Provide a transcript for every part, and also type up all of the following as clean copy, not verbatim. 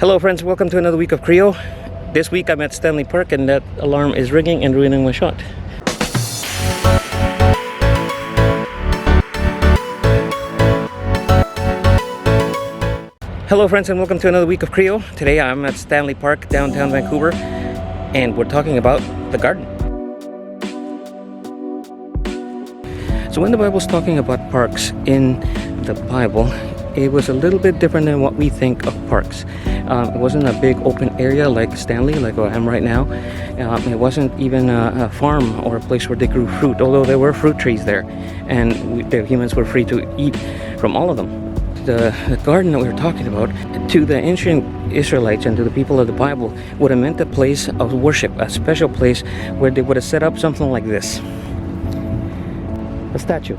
Hello friends, welcome to another week of Creo. This week I'm at Stanley Park and that alarm is ringing and ruining my shot. Hello friends and welcome to another week of Creo. Today I'm at Stanley Park, downtown Vancouver, and we're talking about the garden. So when the Bible's talking about parks in the Bible, it was a little bit different than what we think of parks. It wasn't a big open area like Stanley, like where I am right now. It wasn't even a farm or a place where they grew fruit, although there were fruit trees there, and the humans were free to eat from all of them. The garden that we were talking about, to the ancient Israelites and to the people of the Bible, would have meant a place of worship, a special place where they would have set up something like this. A statue.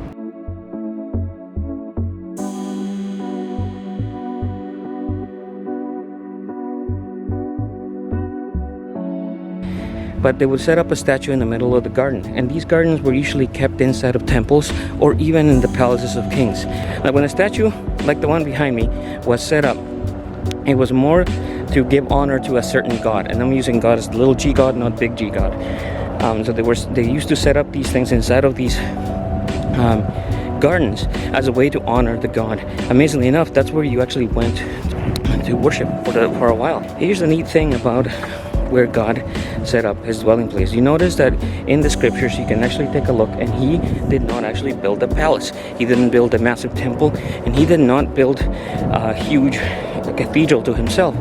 But they would set up a statue in the middle of the garden, and these gardens were usually kept inside of temples or even in the palaces of kings. Now when a statue like the one behind me was set up, it was more to give honor to a certain god, and I'm using God as little g god, not big G god. So they used to set up these things inside of these gardens as a way to honor the god. Amazingly enough, that's where you actually went to worship for a while. Here's the neat thing about where God set up his dwelling place. You notice that in the scriptures you can actually take a look, and he did not actually build a palace. He didn't build a massive temple, and he did not build a huge cathedral to himself.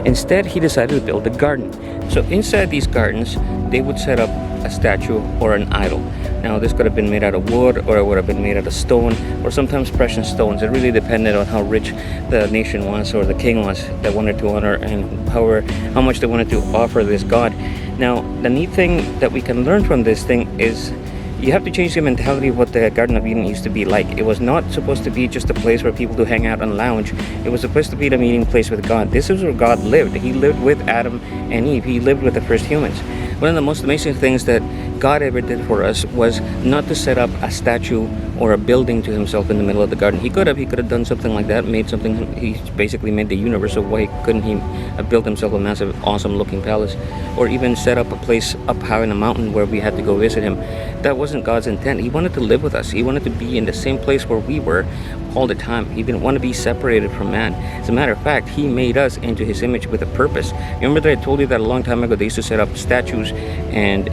Instead, he decided to build a garden. So inside these gardens, they would set up a statue or an idol. Now this could have been made out of wood, or it would have been made out of stone, or sometimes precious stones. It really depended on how rich the nation was or the king was that wanted to honor, and how much they wanted to offer this god. Now the neat thing that we can learn from this thing is you have to change the mentality of what the Garden of Eden used to be like. It was not supposed to be just a place where people do hang out and lounge. It was supposed to be the meeting place with God. This is where God lived. He lived with Adam and Eve. He lived with the first humans. One of the most amazing things that God ever did for us was not to set up a statue or a building to himself in the middle of the garden. He could have done something like that, he basically made the universe, so why couldn't he have built himself a massive, awesome looking palace, or even set up a place up high in a mountain where we had to go visit him? That wasn't God's intent. He wanted to live with us. He wanted to be in the same place where we were all the time. He didn't want to be separated from man. As a matter of fact, he made us into his image with a purpose. Remember that I told you that a long time ago they used to set up statues and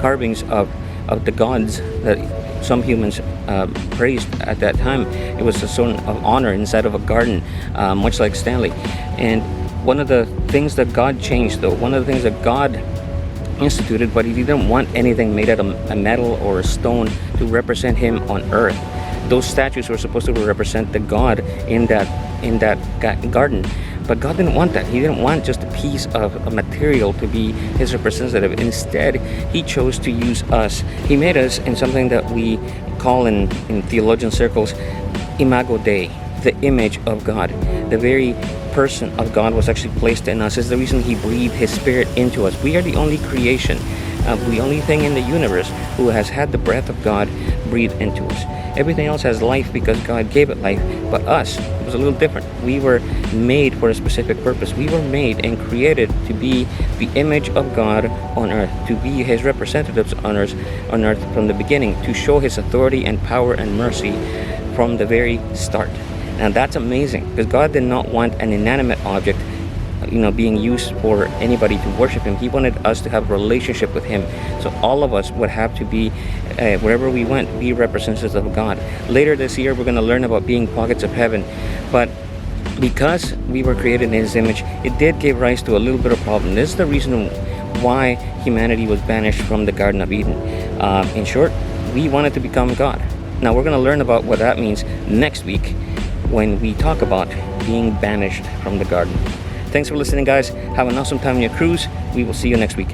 carvings of the gods that some humans praised at that time. It was a sort of honor inside of a garden, much like Stanley. And one of the things that God changed, though, one of the things that God instituted, but he didn't want anything made out of a metal or a stone to represent him on earth. Those statues were supposed to represent the God in that garden. But God didn't want that. He didn't want just a piece of a material to be his representative. Instead, he chose to use us. He made us in something that we call in theologian circles Imago Dei, the image of God. The very person of God was actually placed in us. Is the reason he breathed his spirit into us. We are the only creation, the only thing in the universe who has had the breath of God breathed into us. Everything else has life because God gave it life, but us, it was a little different. We were made for a specific purpose. We were made and created to be the image of God on earth, to be his representatives on earth from the beginning, to show his authority and power and mercy from the very start. Now that's amazing, because God did not want an inanimate object being used for anybody to worship him. He wanted us to have a relationship with him. So all of us would have to be, wherever we went, be representatives of God. Later this year, we're going to learn about being pockets of heaven. But because we were created in his image, it did give rise to a little bit of problem. This is the reason why humanity was banished from the Garden of Eden. In short, we wanted to become God. Now we're going to learn about what that means next week when we talk about being banished from the garden. Thanks for listening, guys. Have an awesome time on your cruise. We will see you next week.